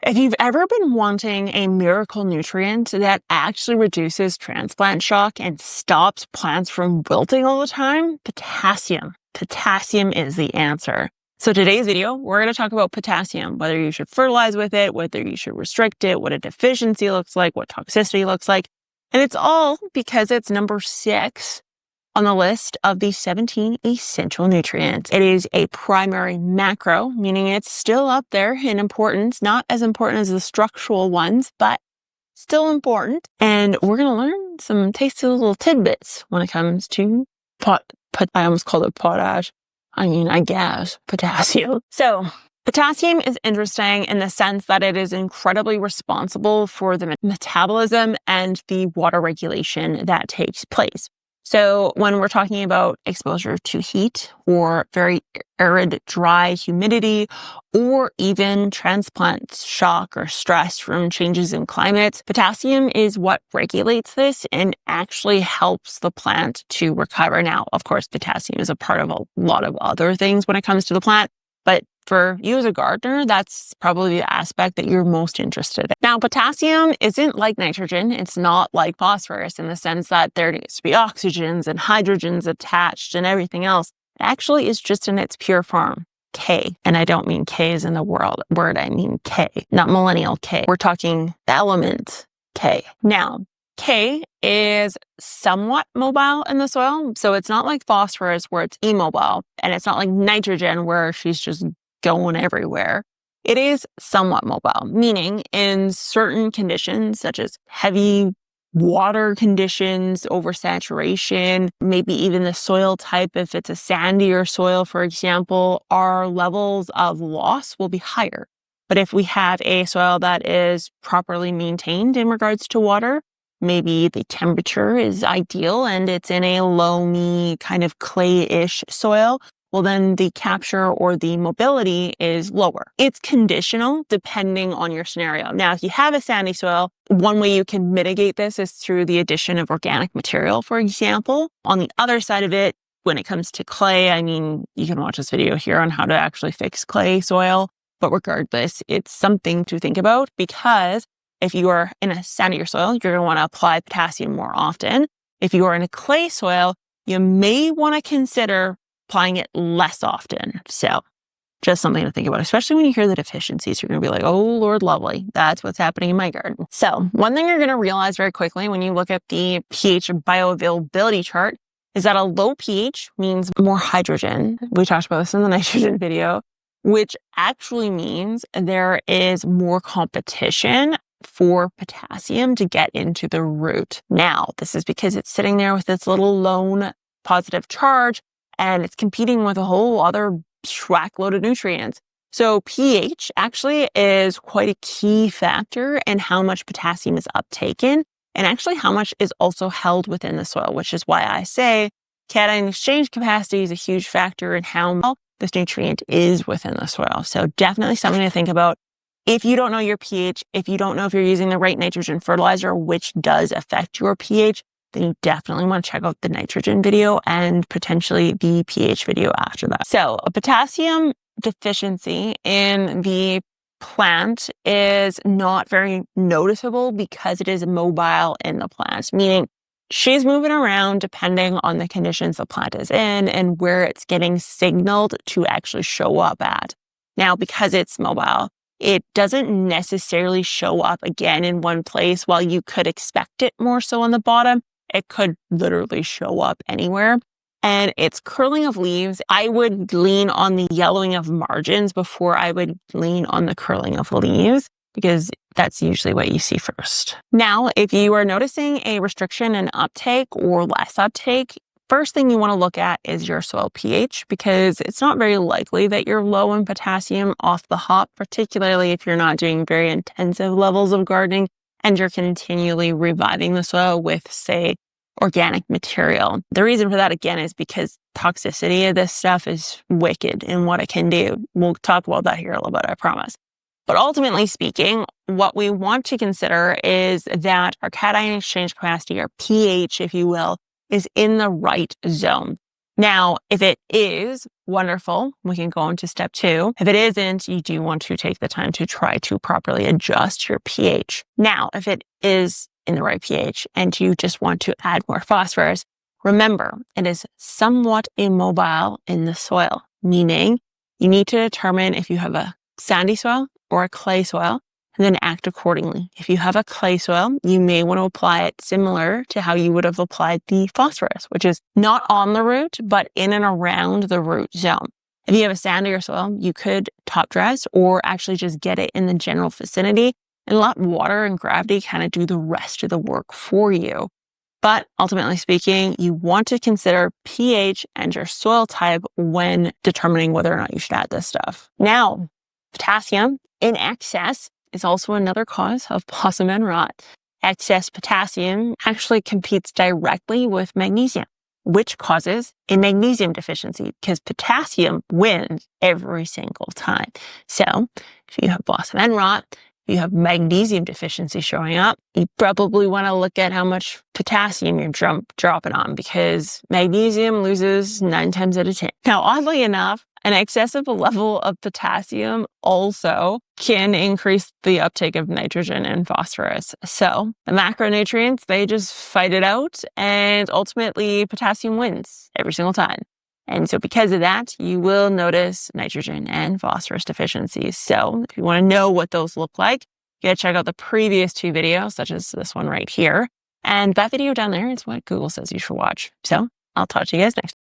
If you've ever been wanting a miracle nutrient that actually reduces transplant shock and stops plants from wilting all the time, potassium. Potassium is the answer. So today's video, we're going to talk about potassium, whether you should fertilize with it, whether you should restrict it, what a deficiency looks like, what toxicity looks like. And it's all because it's number 6 on the list of the 17 essential nutrients. It is a primary macro, meaning it's still up there in importance, not as important as the structural ones, but still important. And we're going to learn some tasty little tidbits when it comes to I almost called it potash. I guess potassium. So potassium is interesting in the sense that it is incredibly responsible for the metabolism and the water regulation that takes place. So when we're talking about exposure to heat or very arid, dry humidity, or even transplant shock or stress from changes in climate, potassium is what regulates this and actually helps the plant to recover. Now, of course, potassium is a part of a lot of other things when it comes to the plant, but for you as a gardener, that's probably the aspect that you're most interested in. Now, potassium isn't like nitrogen. It's not like phosphorus in the sense that there needs to be oxygens and hydrogens attached and everything else. It actually is just in its pure form, K. And I don't mean K as in the word, I mean K, not millennial K. We're talking the element K. Now, K is somewhat mobile in the soil. So it's not like phosphorus where it's immobile, and it's not like nitrogen where she's just going everywhere. It is somewhat mobile, meaning in certain conditions, such as heavy water conditions, oversaturation, maybe even the soil type, if it's a sandier soil, for example, our levels of loss will be higher. But if we have a soil that is properly maintained in regards to water, maybe the temperature is ideal and it's in a loamy kind of clay-ish soil, well, then the capture or the mobility is lower. It's conditional depending on your scenario. Now, if you have a sandy soil, one way you can mitigate this is through the addition of organic material, for example. On the other side of it, when it comes to clay, you can watch this video here on how to actually fix clay soil. But regardless, it's something to think about because if you are in a sandier soil, you're going to want to apply potassium more often. If you are in a clay soil, you may want to consider applying it less often. So just something to think about, especially when you hear the deficiencies. You're going to be like, oh, Lord lovely, that's what's happening in my garden. So one thing you're going to realize very quickly when you look at the pH bioavailability chart is that a low pH means more hydrogen. We talked about this in the nitrogen video, which actually means there is more competition for potassium to get into the root. Now, this is because it's sitting there with its little lone positive charge and it's competing with a whole other load of nutrients. So pH actually is quite a key factor in how much potassium is uptaken and actually how much is also held within the soil, which is why I say cation exchange capacity is a huge factor in how well this nutrient is within the soil. So definitely something to think about. If you don't know your pH, if you don't know if you're using the right nitrogen fertilizer, which does affect your pH, then you definitely want to check out the nitrogen video and potentially the pH video after that. So a potassium deficiency in the plant is not very noticeable because it is mobile in the plant, meaning she's moving around depending on the conditions the plant is in and where it's getting signaled to actually show up at. Now, because it's mobile, it doesn't necessarily show up again in one place. While you could expect it more so on the bottom, it could literally show up anywhere. And it's curling of leaves. I would lean on the yellowing of margins before I would lean on the curling of leaves because that's usually what you see first. Now, if you are noticing a restriction in uptake or less uptake, first thing you want to look at is your soil pH because it's not very likely that you're low in potassium off the hop, particularly if you're not doing very intensive levels of gardening and you're continually reviving the soil with, say, organic material. The reason for that, again, is because toxicity of this stuff is wicked in what it can do. We'll talk about that here a little bit, I promise. But ultimately speaking, what we want to consider is that our cation exchange capacity, or pH, if you will, is in the right zone. Now, if it is, wonderful, we can go on to step 2. If it isn't, you do want to take the time to try to properly adjust your pH. Now, if it is in the right pH and you just want to add more phosphorus, remember, it is somewhat immobile in the soil, meaning you need to determine if you have a sandy soil or a clay soil, and then act accordingly. If you have a clay soil, you may want to apply it similar to how you would have applied the phosphorus, which is not on the root, but in and around the root zone. If you have a sandier soil, you could top dress or actually just get it in the general vicinity and let water and gravity kind of do the rest of the work for you. But ultimately speaking, you want to consider pH and your soil type when determining whether or not you should add this stuff. Now, potassium in excess is also another cause of blossom end rot. Excess potassium actually competes directly with magnesium, which causes a magnesium deficiency because potassium wins every single time. So if you have blossom end rot, you have magnesium deficiency showing up, you probably want to look at how much potassium you're dropping on because magnesium loses 9 times out of 10. Now, oddly enough, an excessive level of potassium also can increase the uptake of nitrogen and phosphorus. So the macronutrients, they just fight it out, and ultimately potassium wins every single time. And so because of that, you will notice nitrogen and phosphorus deficiencies. So if you want to know what those look like, you gotta check out the previous 2 videos, such as this one right here. And that video down there is what Google says you should watch. So I'll talk to you guys next time.